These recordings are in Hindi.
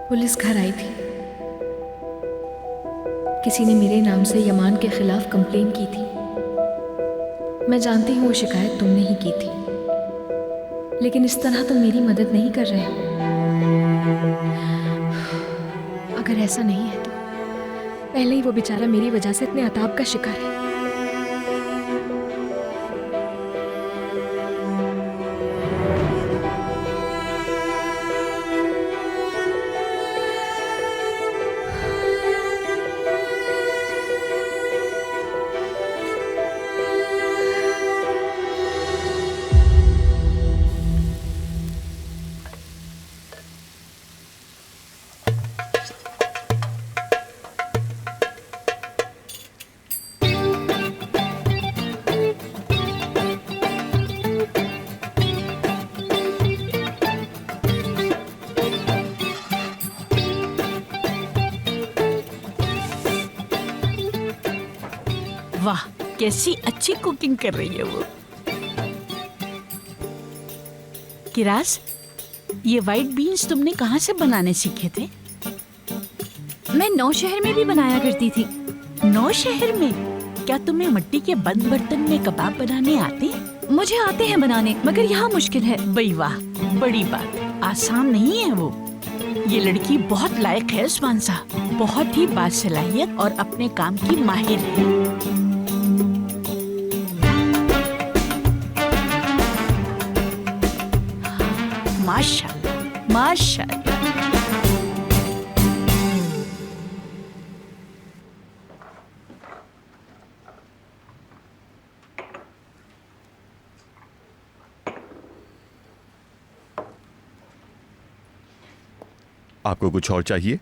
पुलिस घर आई थी। किसी ने मेरे नाम से यमान के खिलाफ कंप्लेन की थी। मैं जानती हूँ वो शिकायत तुमने ही की थी, लेकिन इस तरह तुम मेरी मदद नहीं कर रहे हो। अगर ऐसा नहीं है तो पहले ही वो बेचारा मेरी वजह से इतने अताब का शिकार है। वाह, कैसी अच्छी कुकिंग कर रही है वो। किरास, ये व्हाइट बीन्स तुमने कहाँ से बनाने सीखे थे? मैं नौशहर में भी बनाया करती थी। नौशहर में? क्या तुम्हें मिट्टी के बंद बर्तन में कबाब बनाने आते? मुझे आते हैं बनाने, मगर यहाँ मुश्किल है। बई वाह, बड़ी बात। आसान नहीं है वो। ये लड़की बहुत लायक है उस्मान साहब, बहुत ही बासलाहियत और अपने काम की माहिर है। माशाल्लाह, माशाल्लाह। आपको कुछ और चाहिए?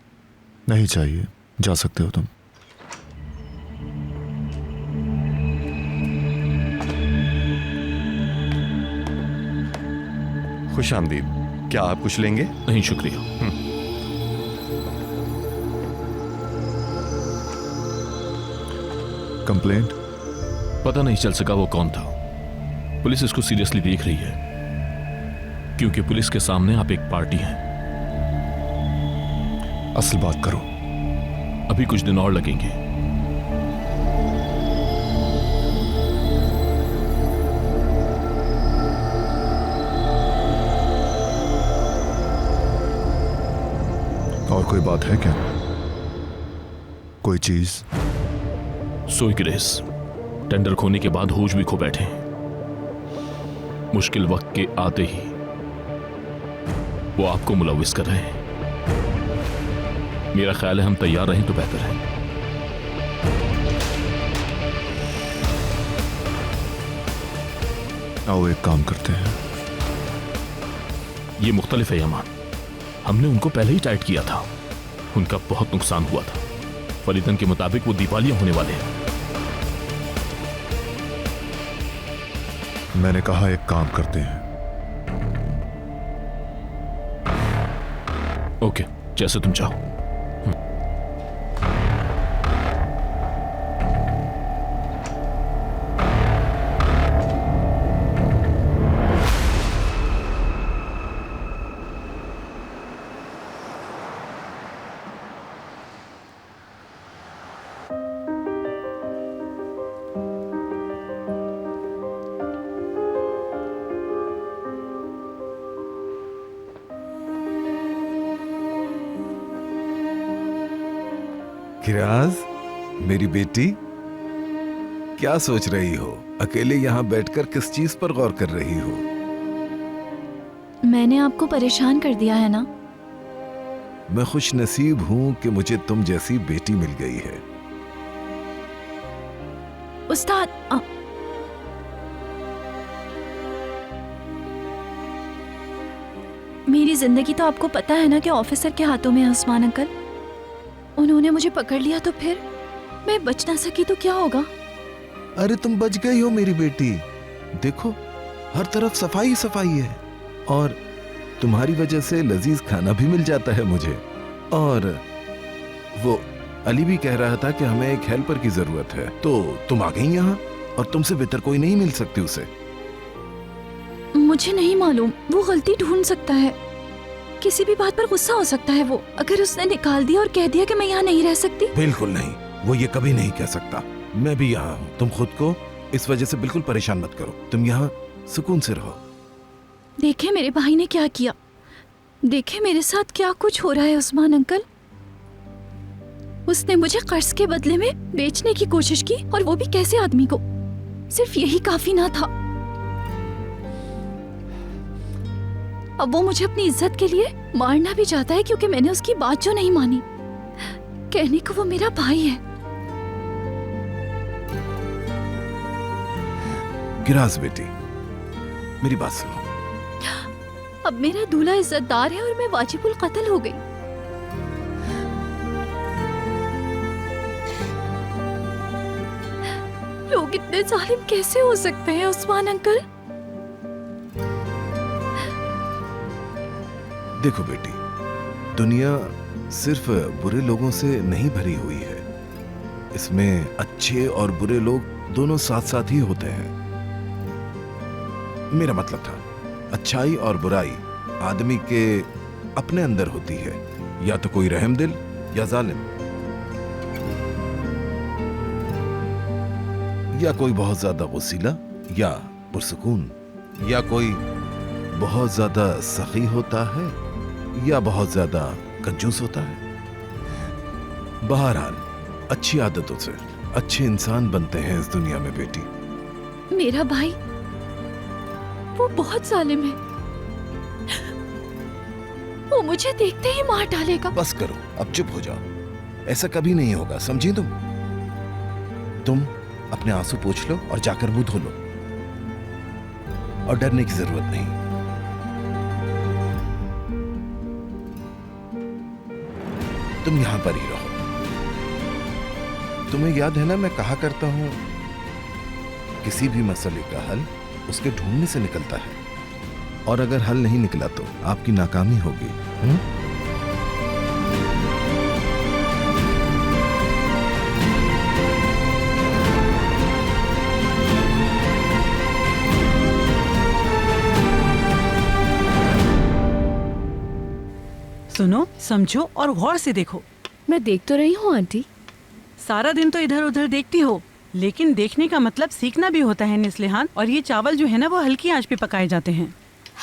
नहीं चाहिए, जा सकते हो तुम। खुश आमदीद। क्या आप कुछ लेंगे? नहीं शुक्रिया। कंप्लेंट? पता नहीं चल सका वो कौन था। पुलिस इसको सीरियसली देख रही है, क्योंकि पुलिस के सामने आप एक पार्टी हैं। असल बात करो। अभी कुछ दिन और लगेंगे। और कोई बात है क्या? कोई चीज? सोई ग्रेस टेंडर खोने के बाद होश भी खो बैठे। मुश्किल वक्त के आते ही वो आपको मुलविस कर रहे हैं। मेरा ख्याल है हम तैयार रहें तो बेहतर है। आओ एक काम करते हैं। ये मुख्तलिफ है यमान। हमने उनको पहले ही टाइट किया था। उनका बहुत नुकसान हुआ था। फरीदन के मुताबिक वो दिवालिया होने वाले हैं। मैंने कहा एक काम करते हैं। ओके, जैसे तुम चाहो। किराज, मेरी बेटी, क्या सोच रही हो? अकेले यहाँ बैठकर किस चीज पर गौर कर रही हो? मैंने आपको परेशान कर दिया है ना? मैं खुश नसीब हूँ कि मुझे तुम जैसी बेटी मिल गई है। उस्ताद, मेरी जिंदगी तो आपको पता है ना कि ऑफिसर के हाथों में है। उस्मान अंकल, उन्होंने मुझे पकड़ लिया तो फिर मैं बच ना सकी तो क्या होगा? अरे तुम बच गई हो मेरी बेटी। देखो, हर तरफ सफाई सफाई है और तुम्हारी वजह से लजीज खाना भी मिल जाता है मुझे। और वो अली भी कह रहा था कि हमें एक हेल्पर की जरूरत है, तो तुम आ गई यहाँ और तुमसे बेहतर कोई नहीं मिल सकती उसे। मुझे नहीं मालूम, वो गलती ढूंढ सकता है। किसी भी बात पर गुस्सा हो सकता है वो। अगर उसने निकाल दिया और कह दिया कि मैं यहाँ नहीं रह सकती। बिल्कुल नहीं, वो ये कभी नहीं कह सकता। मैं भी यहाँ हूँ, तुम खुद को इस वजह से बिल्कुल परेशान मत करो। तुम यहाँ सुकून से रहो। देखे मेरे भाई ने क्या किया, देखे मेरे साथ क्या कुछ हो रहा है उस्मान अंकल। उसने मुझे कर्ज के बदले में बेचने की कोशिश की, और वो भी कैसे आदमी को। सिर्फ यही काफी ना था, अब वो मुझे अपनी इज्जत के लिए मारना भी चाहता है, क्योंकि मैंने उसकी बात जो नहीं मानी। कहने को वो मेरा भाई है। गिराज बेटी, मेरी बात सुनो। अब मेरा दूल्हा इज्जतदार है और मैं वाजिबुल कत्ल हो गई। लोग इतने जालिम कैसे हो सकते हैं उस्मान अंकल? देखो बेटी, दुनिया सिर्फ बुरे लोगों से नहीं भरी हुई है। इसमें अच्छे और बुरे लोग दोनों साथ साथ ही होते हैं। मेरा मतलब था, अच्छाई और बुराई आदमी के अपने अंदर होती है, या तो कोई रहमदिल या जालिम, या कोई बहुत ज्यादा गुस्सीला या पुरसुकून, या कोई बहुत ज्यादा सखी होता है या बहुत ज्यादा कंजूस होता है। बहरहाल अच्छी आदतों से अच्छे इंसान बनते हैं इस दुनिया में बेटी। मेरा भाई वो बहुत जालिम है, वो मुझे देखते ही मार डालेगा। बस करो, अब चुप हो जाओ। ऐसा कभी नहीं होगा, समझी तुम अपने आंसू पोंछ लो और जाकर मुंह धो लो, और डरने की जरूरत नहीं। तुम यहां पर ही रहो। तुम्हें याद है ना, मैं कहा करता हूं, किसी भी मसले का हल उसके ढूंढने से निकलता है, और अगर हल नहीं निकला तो आपकी नाकामी होगी। सुनो, समझो और गौर से देखो। मैं देख तो रही हूँ आंटी। सारा दिन तो इधर उधर देखती हो, लेकिन देखने का मतलब सीखना भी होता है निस्लिहान। और ये चावल जो है ना, वो हल्की आंच पे पकाए जाते हैं।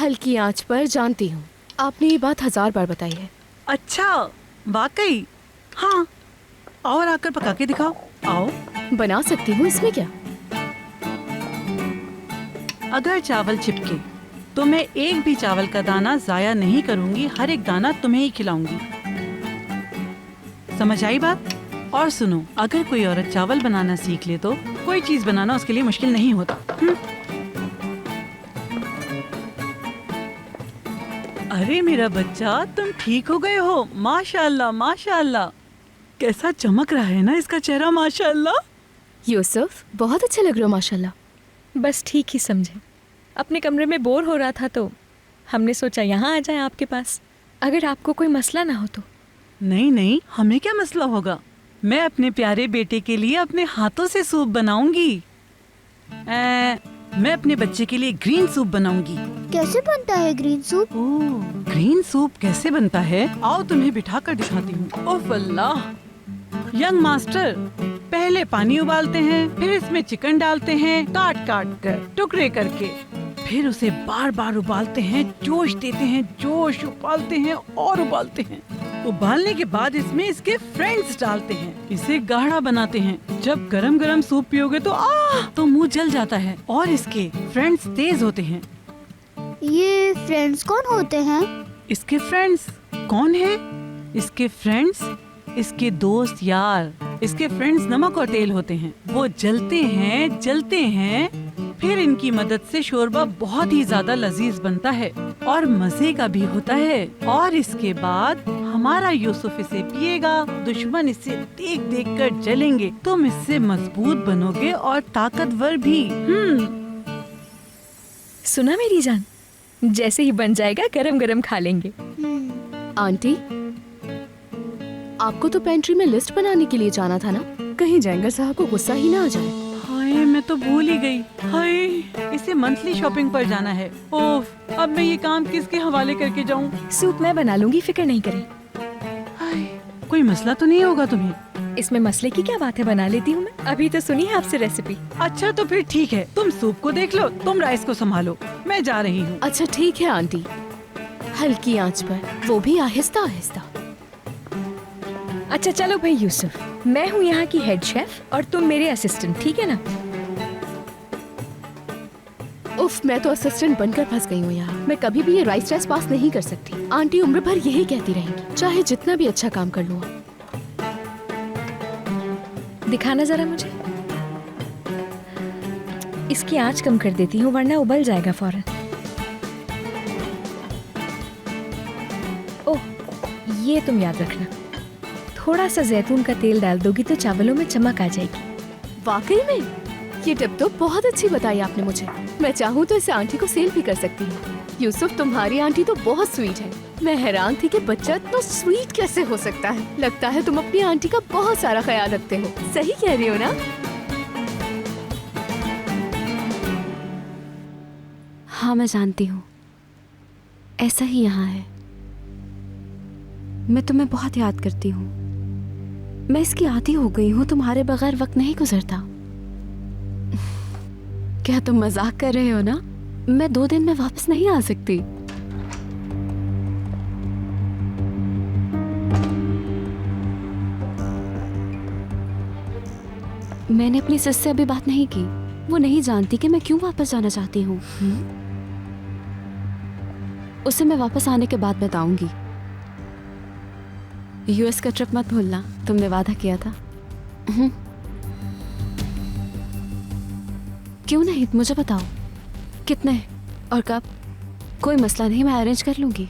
हल्की आंच पर, जानती हूँ, आपने ये बात 1000 बार बताई है। अच्छा, वाकई? हाँ, और आकर पका के दिखाओ। आओ। बना सकती हूँ, इसमें क्या। अगर चावल चिपके तो मैं एक भी चावल का दाना जाया नहीं करूंगी, हर एक दाना तुम्हें ही खिलाऊंगी। समझ आई बात? और सुनो, अगर कोई औरत चावल बनाना सीख ले तो कोई चीज बनाना उसके लिए मुश्किल नहीं होता। अरे मेरा बच्चा, तुम ठीक हो गए हो। माशाअल्लाह माशाअल्लाह, कैसा चमक रहा है ना इसका चेहरा, माशाअल्लाह। यूसुफ, बहुत अच्छा लग रहा हो माशाल्लाह। बस ठीक ही समझे, अपने कमरे में बोर हो रहा था तो हमने सोचा यहाँ आ जाए आपके पास, अगर आपको कोई मसला ना हो तो। नहीं नहीं, हमें क्या मसला होगा। मैं अपने प्यारे बेटे के लिए अपने हाथों से सूप बनाऊंगी। मैं अपने बच्चे के लिए ग्रीन सूप बनाऊंगी। कैसे बनता है ग्रीन सूप? ओह, ग्रीन सूप कैसे बनता है? आओ तुम्हें बिठाकर दिखाती हूँ। ओह अल्लाह, यंग मास्टर, पहले पानी उबालते हैं, फिर इसमें चिकन डालते हैं काट काट कर, टुकड़े करके, फिर उसे बार बार उबालते हैं, जोश देते हैं, जोश उबालते हैं और उबालते हैं। उबालने के बाद इसमें इसके फ्रेंड्स डालते हैं, इसे गाढ़ा बनाते हैं। जब गरम गरम सूप पियोगे तो मुंह जल जाता है। और इसके फ्रेंड्स तेज होते हैं। ये फ्रेंड्स कौन होते हैं? इसके फ्रेंड्स कौन है? इसके फ्रेंड्स इसके दोस्त यार। इसके फ्रेंड्स नमक और तेल होते हैं, वो जलते हैं, फिर इनकी मदद से शोरबा बहुत ही ज्यादा लजीज बनता है और मजे का भी होता है। और इसके बाद हमारा यूसुफ इसे पिएगा, दुश्मन इसे देख देख कर जलेंगे, तुम इससे मजबूत बनोगे और ताकतवर भी। सुना मेरी जान, जैसे ही बन जाएगा गरम गरम खा लेंगे। आंटी, आपको तो पेंट्री में लिस्ट बनाने के लिए जाना था ना, कहीं जैंगर साहब को गुस्सा ही ना आ जाए। हाय अरे मैं तो भूल ही गई। हाय, इसे मंथली शॉपिंग पर जाना है। ओफ, अब मैं ये काम किसके हवाले करके जाऊं? सूप मैं बना लूंगी, फिक्र नहीं करें। हाय, कोई मसला तो नहीं होगा तुम्हें? इसमें मसले की क्या बात है, बना लेती हूँ मैं। अभी तो सुनी है आपसे रेसिपी। अच्छा तो फिर ठीक है, तुम सूप को देख लो, तुम राइस को संभालो, मैं जा रही हूँ। अच्छा ठीक है आंटी, हल्की आंच पर, वो भी आहिस्ता आहिस्ता। अच्छा चलो भाई यूसुफ, मैं हूँ यहाँ की हेड शेफ और तुम मेरे असिस्टेंट, ठीक है ना? उफ, मैं तो असिस्टेंट बनकर फंस गई हूँ यहाँ। मैं कभी भी ये राइस टेस्ट पास नहीं कर सकती। आंटी उम्र भर यही कहती रहेंगी, चाहे जितना भी अच्छा काम कर लूँ। दिखाना जरा मुझे। इसकी आंच कम कर देती हूँ वरना उबल जाएगा फौरन। ओह, ये तुम याद रखना, थोड़ा सा जैतून का तेल डाल दोगी तो चावलों में चमक आ जाएगी। वाकई में ये टिप तो बहुत अच्छी बताई आपने मुझे। मैं चाहूँ तो इसे आंटी को सेल भी कर सकती हूँ। यूसुफ, तुम्हारी आंटी तो बहुत स्वीट है। मैं हैरान थी कि बच्चा इतना स्वीट कैसे हो सकता है। लगता है तुम अपनी आंटी का बहुत सारा ख्याल रखते हो। सही कह रही हो ना? हाँ मैं जानती हूँ, ऐसा ही यहाँ है। मैं तुम्हें बहुत याद करती हूँ। मैं इसकी आदी हो गई हूँ, तुम्हारे बगैर वक्त नहीं गुजरता। क्या तुम मजाक कर रहे हो ना? मैं 2 दिन में वापस नहीं आ सकती। मैंने अपनी सिस से अभी बात नहीं की। वो नहीं जानती कि मैं क्यों वापस जाना चाहती हूँ। उसे मैं वापस आने के बाद बताऊंगी। यूएस का ट्रिप मत भूलना, तुमने वादा किया था। क्यों नहीं, मुझे बताओ कितने और कब? कोई मसला नहीं, मैं अरेंज कर लूंगी।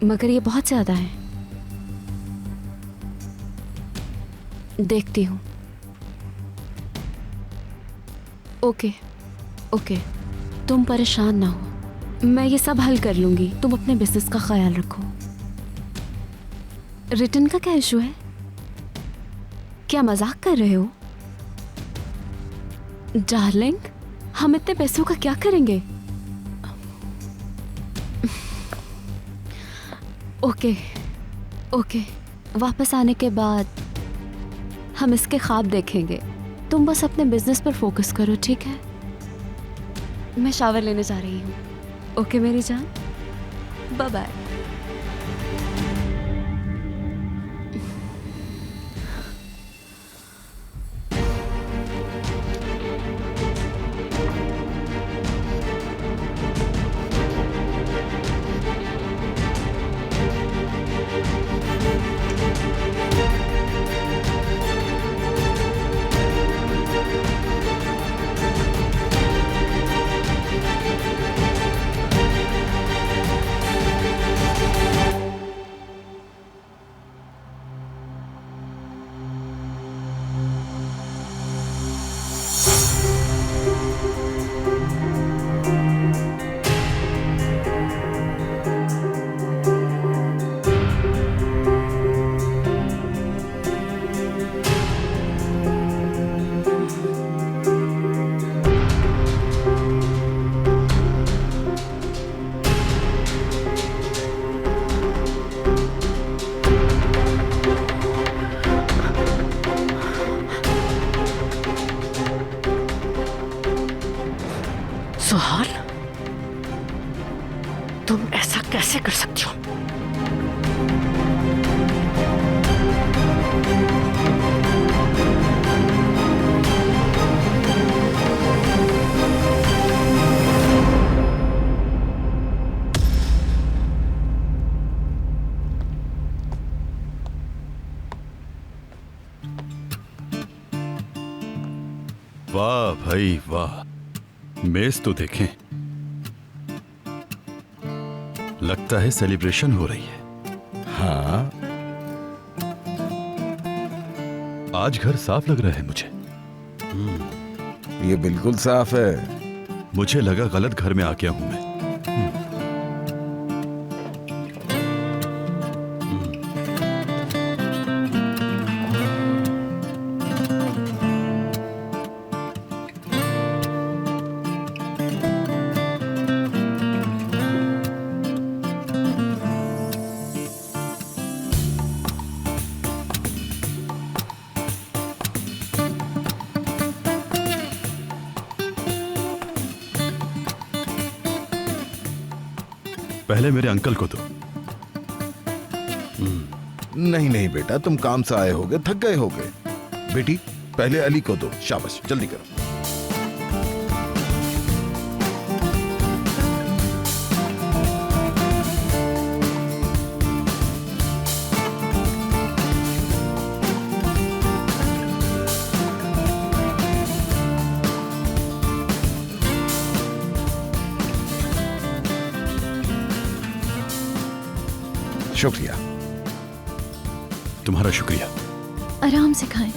मगर ये बहुत ज्यादा है। देखती हूँ। ओके ओके, तुम परेशान ना हो, मैं ये सब हल कर लूंगी। तुम अपने बिजनेस का ख्याल रखो। रिटर्न का क्या इशू है? क्या मजाक कर रहे हो? डार्लिंग, हम इतने पैसों का क्या करेंगे? ओके ओके, वापस आने के बाद हम इसके ख्वाब देखेंगे। तुम बस अपने बिजनेस पर फोकस करो, ठीक है? मैं शावर लेने जा रही हूँ। ओके मेरी जान, बाय बाय। सुहाल, तुम ऐसा कैसे कर सकती हो? वाह भाई वाह, मेज तो देखें, लगता है सेलिब्रेशन हो रही है। हाँ, आज घर साफ लग रहा है मुझे। ये बिल्कुल साफ है। मुझे लगा गलत घर में आ गया हूं मैं। पहले मेरे अंकल को दो। नहीं नहीं बेटा, तुम काम से आए होगे, थक गए होगे। बेटी पहले अली को दो। शाबाश, जल्दी करो। शुक्रिया। तुम्हारा शुक्रिया। आराम से खाएं।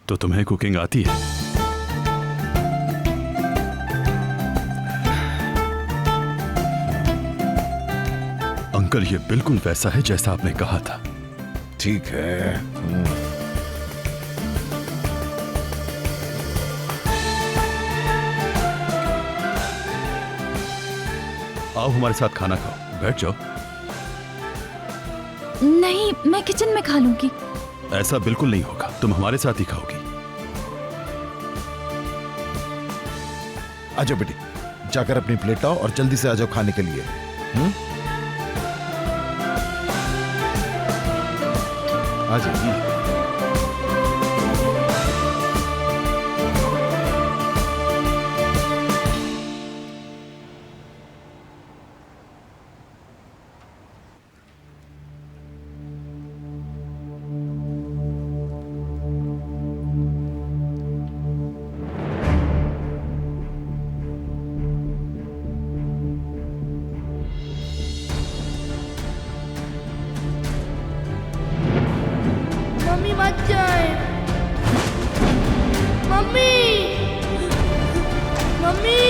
तो तुम्हें कुकिंग आती है? अंकल, ये बिल्कुल वैसा है जैसा आपने कहा था। ठीक है। आओ हमारे साथ खाना खाओ, बैठ जाओ। नहीं, मैं किचन में खा लूंगी। ऐसा बिल्कुल नहीं होगा, तुम हमारे साथ ही खाओगी। आ जाओ बेटी, जाकर अपनी प्लेट लाओ और जल्दी से आ जाओ खाने के लिए। आ जाइए। मम्मी मत जाए। मम्मी मम्मी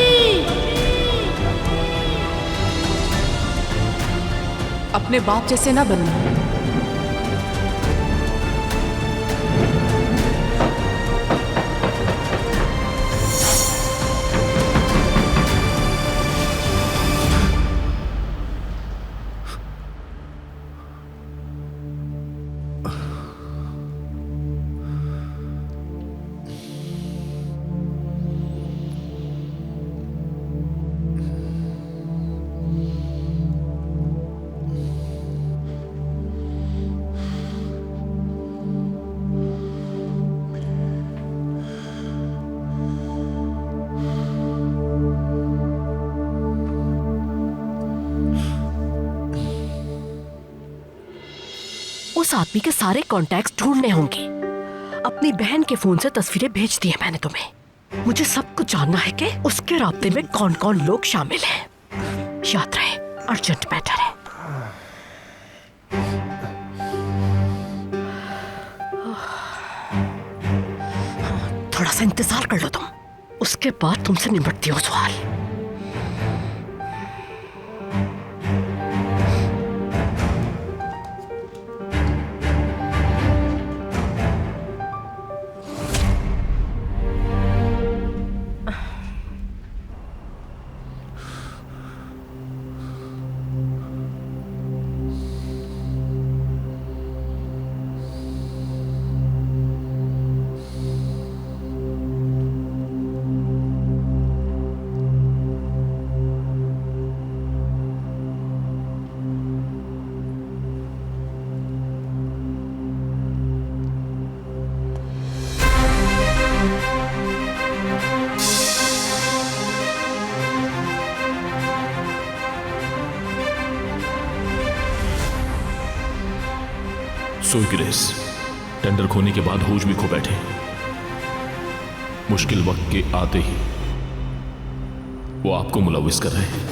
अपने बाप जैसे ना बनना। उस आदमी के सारे कॉन्टैक्ट्स ढूंढने होंगे। अपनी बहन के फोन से तस्वीरें भेज दी है मैंने तुम्हें। मुझे सब कुछ जानना है कि उसके राब्ते में कौन कौन लोग शामिल हैं। याद रहे, अर्जेंट मैटर है। थोड़ा सा इंतजार कर लो तुम, उसके बाद तुमसे निपटती हो सवाल। सो ग्रेस टेंडर खोने के बाद होश भी खो बैठे। मुश्किल वक्त के आते ही वो आपको मुलविस कर रहे हैं।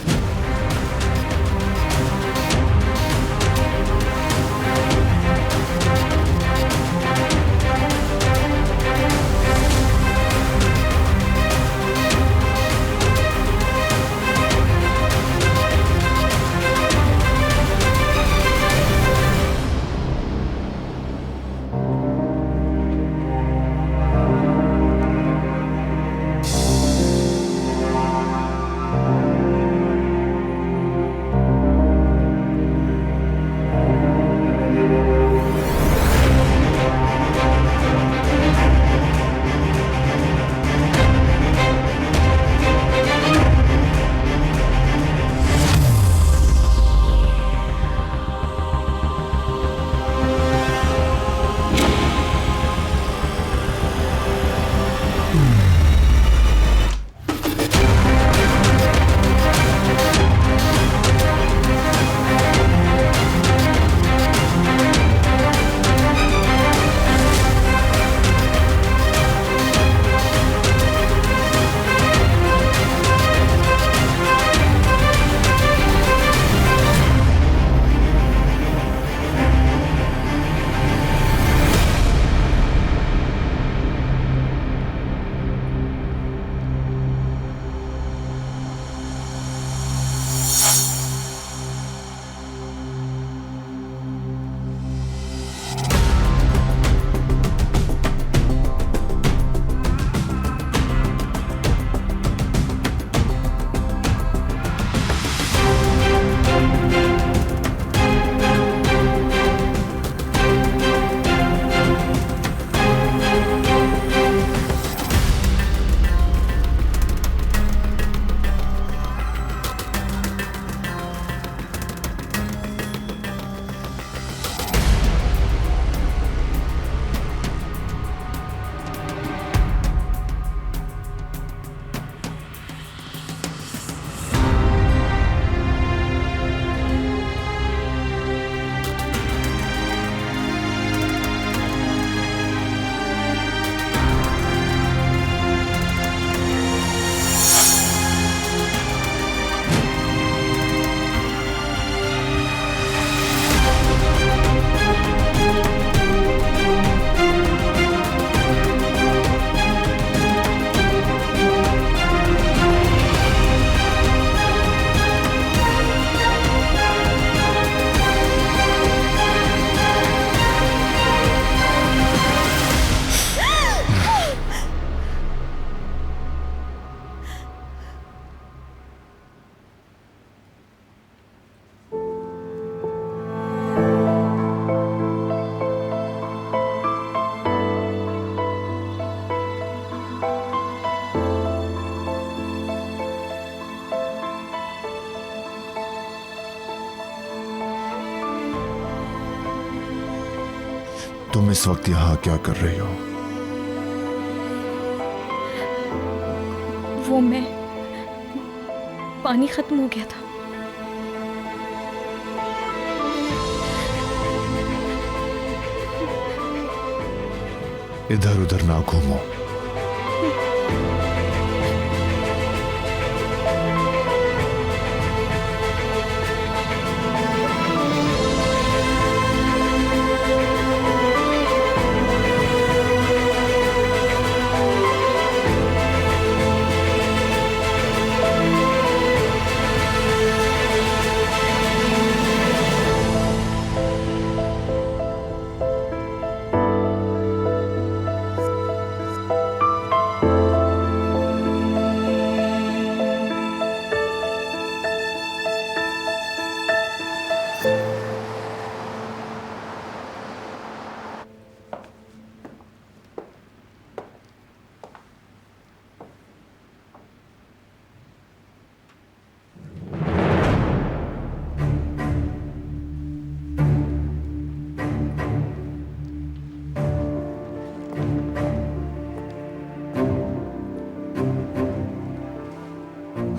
तुम इस वक्त यहाँ क्या कर रही हो? वो मैं पानी खत्म हो गया था। इधर उधर ना घूमो।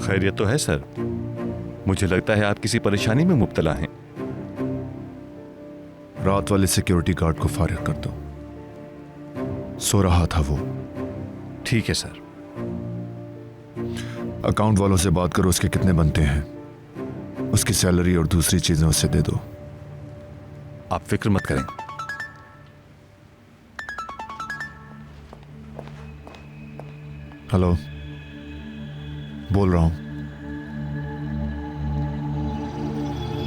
खैरियत तो है सर। मुझे लगता है आप किसी परेशानी में मुब्तला हैं। रात वाले सिक्योरिटी गार्ड को फारिग कर दो, सो रहा था वो। ठीक है सर। अकाउंट वालों से बात करो, उसके कितने बनते हैं, उसकी सैलरी और दूसरी चीजें उससे दे दो। आप फिक्र मत करें। हेलो, बोल रहा हूं।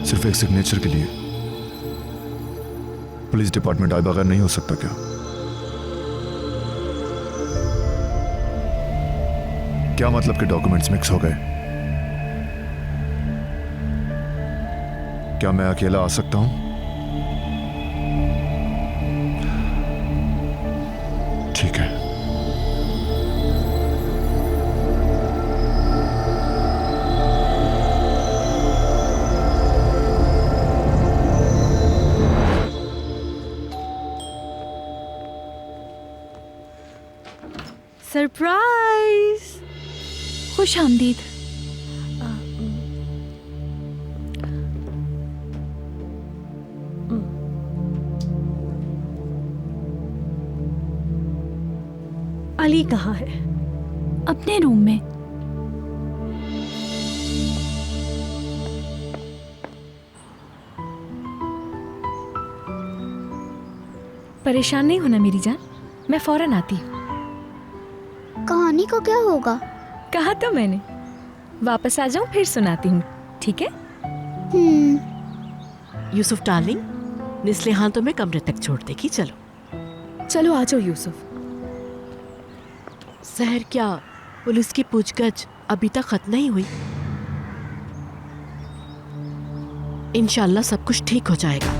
सिर्फ एक सिग्नेचर के लिए पुलिस डिपार्टमेंट आए बगैर नहीं हो सकता क्या? क्या मतलब कि डॉक्यूमेंट्स मिक्स हो गए? क्या मैं अकेला आ सकता हूं? ठीक है। सरप्राइज। खुश आमदीद। अली कहाँ है? अपने रूम में। परेशान नहीं होना मेरी जान, मैं फौरन आती हूँ। कहानी का क्या होगा? कहा तो मैंने, वापस आ जाऊं फिर सुनाती हूँ, ठीक है? यूसुफ डार्लिंग, निस्लिहान तो मैं कमरे तक छोड़ देगी। चलो चलो आ जाओ यूसुफ। सहर, क्या पुलिस की पूछगछ अभी तक खत्म नहीं हुई? इंशाल्लाह सब कुछ ठीक हो जाएगा।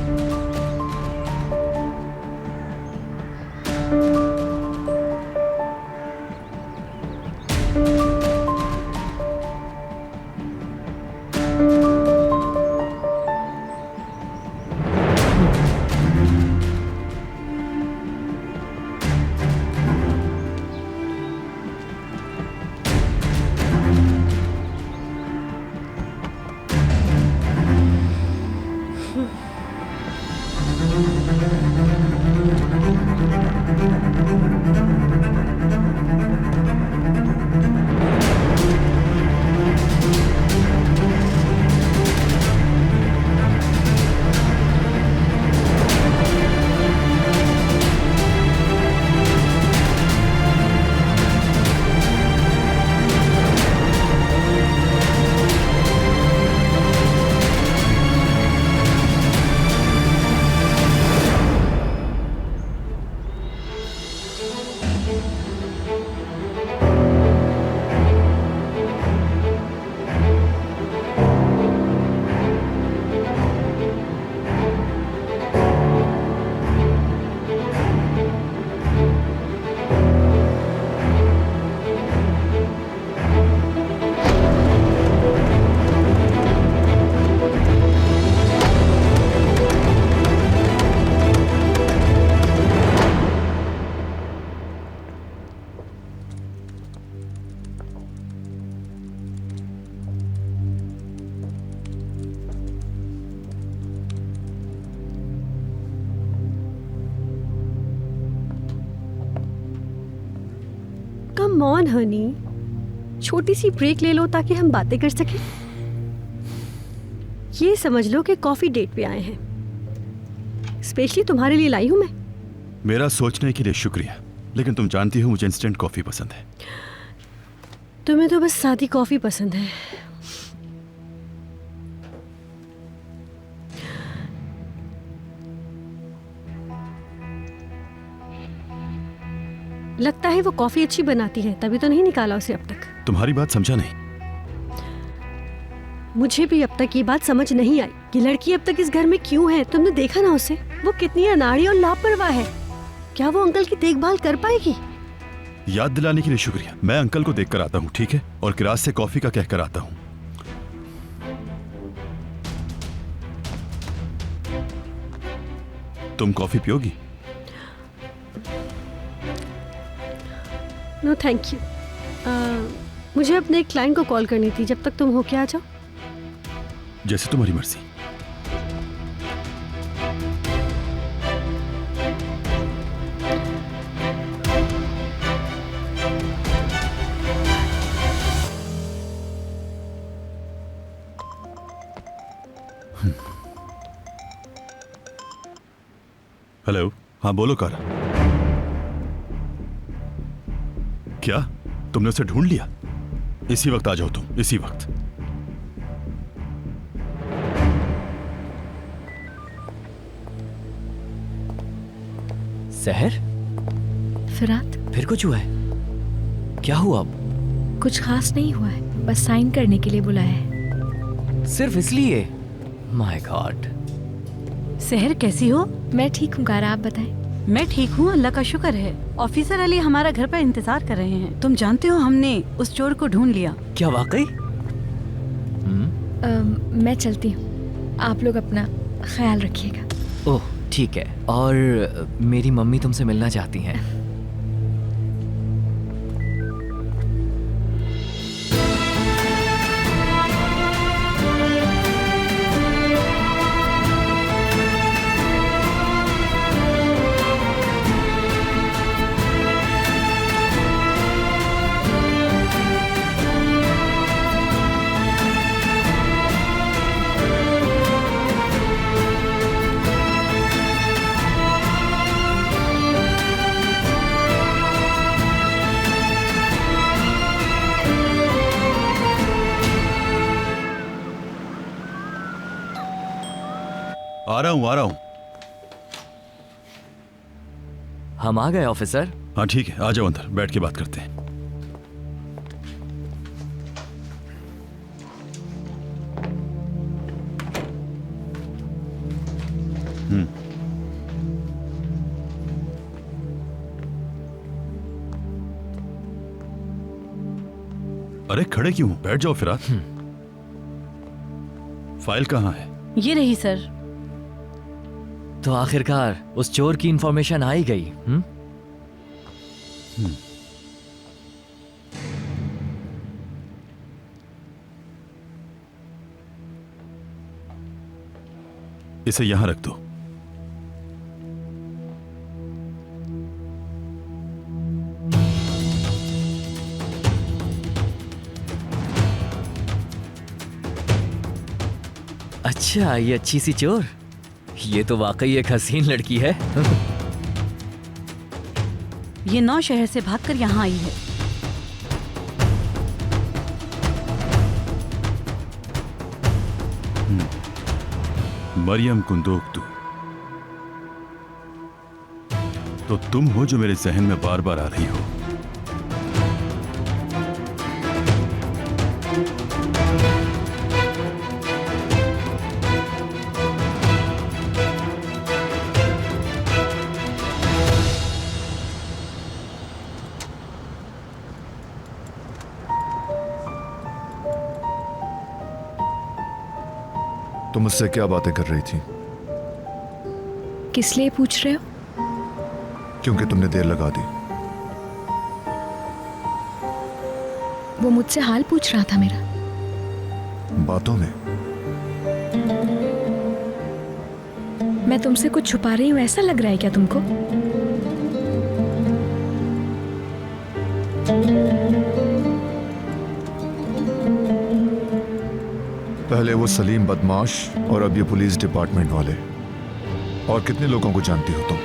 कम ऑन हनी, छोटी सी ब्रेक ले लो ताकि हम बातें कर सकें। ये समझ लो कि कॉफी डेट पे आए हैं, स्पेशली तुम्हारे लिए लाई हूं मैं। मेरा सोचने के लिए शुक्रिया, लेकिन तुम जानती हो मुझे इंस्टेंट कॉफी पसंद है। तुम्हें तो बस सादी कॉफी पसंद है। लगता है वो कॉफी अच्छी बनाती है, तभी तो नहीं निकाला उसे अब तक। तुम्हारी बात समझा नहीं। मुझे भी अब तक ये बात समझ नहीं आई कि लड़की अब तक इस घर में क्यों है। तुमने देखा ना उसे, वो कितनी अनाड़ी और लापरवाह है। क्या वो अंकल की देखभाल कर पाएगी? याद दिलाने के लिए शुक्रिया। मैं अंकल को देखकर आता हूँ, ठीक है? और किराज से कॉफी का कहकर आता हूँ। तुम कॉफी पियोगी? No thank you. मुझे अपने एक क्लाइंट को कॉल करनी थी, जब तक तुम होके आ जाओ। जैसे तुम्हारी मर्जी। हेलो, हाँ बोलो कारा। क्या तुमने उसे ढूंढ लिया? इसी वक्त आ जाओ तुम, इसी वक्त। सहर, फिरात, फिर कुछ हुआ है? क्या हुआ? कुछ खास नहीं हुआ है, बस साइन करने के लिए बुलाया है। सिर्फ इसलिए? My God. सहर कैसी हो? मैं ठीक हूँ कारा, आप बताएं। मैं ठीक हूँ, अल्लाह का शुक्र है। ऑफिसर अली हमारा घर पर इंतजार कर रहे हैं। तुम जानते हो हमने उस चोर को ढूंढ लिया। क्या वाकई? मैं चलती हूँ, आप लोग अपना ख्याल रखिएगा। ओह ठीक है। और मेरी मम्मी तुमसे मिलना चाहती हैं। आ रहा हूं। हम आ गए ऑफिसर। हाँ ठीक है, आ जाओ अंदर, बैठ के बात करते हैं। अरे खड़े क्यों? बैठ जाओ फिरात। फाइल कहाँ है? ये रही सर। तो आखिरकार उस चोर की इंफॉर्मेशन आ ही गई। इसे यहां रख दो। अच्छा, ये अच्छी सी चोर। ये तो वाकई एक हसीन लड़की है। ये 9 शहर से भागकर यहाँ आई है। मरियम कुंदोक्तू, तो तुम हो जो मेरे जहन में बार बार आ रही हो। तुम मुझसे क्या बातें कर रही थी? किस लिए पूछ रहे हो? क्योंकि तुमने देर लगा दी। वो मुझसे हाल पूछ रहा था मेरा। बातों में? मैं तुमसे कुछ छुपा रही हूँ ऐसा लग रहा है क्या तुमको? पहले वो सलीम बदमाश और अब ये पुलिस डिपार्टमेंट वाले। और कितने लोगों को जानती हो तुम?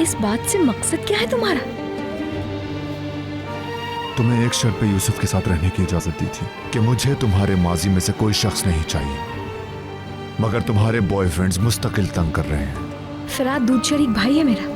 इस बात से मकसद क्या है तुम्हारा? तुम्हें एक शर्त पे यूसुफ के साथ रहने की इजाजत दी थी कि मुझे तुम्हारे माजी में से कोई शख्स नहीं चाहिए, मगर तुम्हारे बॉयफ्रेंड्स मुस्तकिल तंग कर रहे हैं। फराद दूध शरीक भाई है मेरा।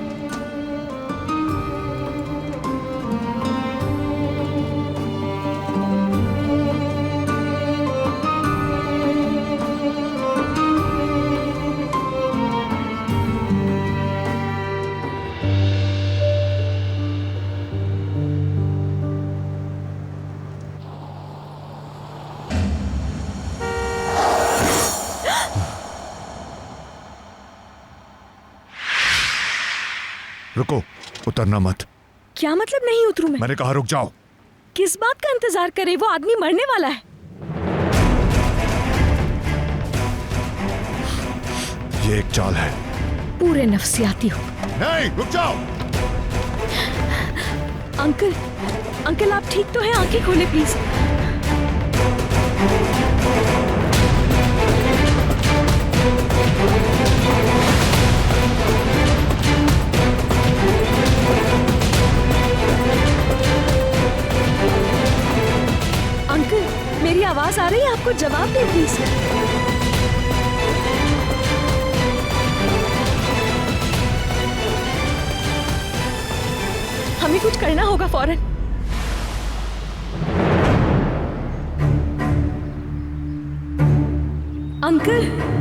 रुको, उतरना मत। क्या मतलब नहीं उतरूं मैं? मैंने कहा रुक जाओ। किस बात का इंतजार करे? वो आदमी मरने वाला है। ये एक चाल है। पूरे नफसियाती हो। नहीं, रुक जाओ। अंकल, अंकल आप ठीक तो हैं? आंखें खोले प्लीज। अंकल, मेरी आवाज आ रही है आपको? जवाब दे प्लीज। हमें कुछ करना होगा फौरन। अंकल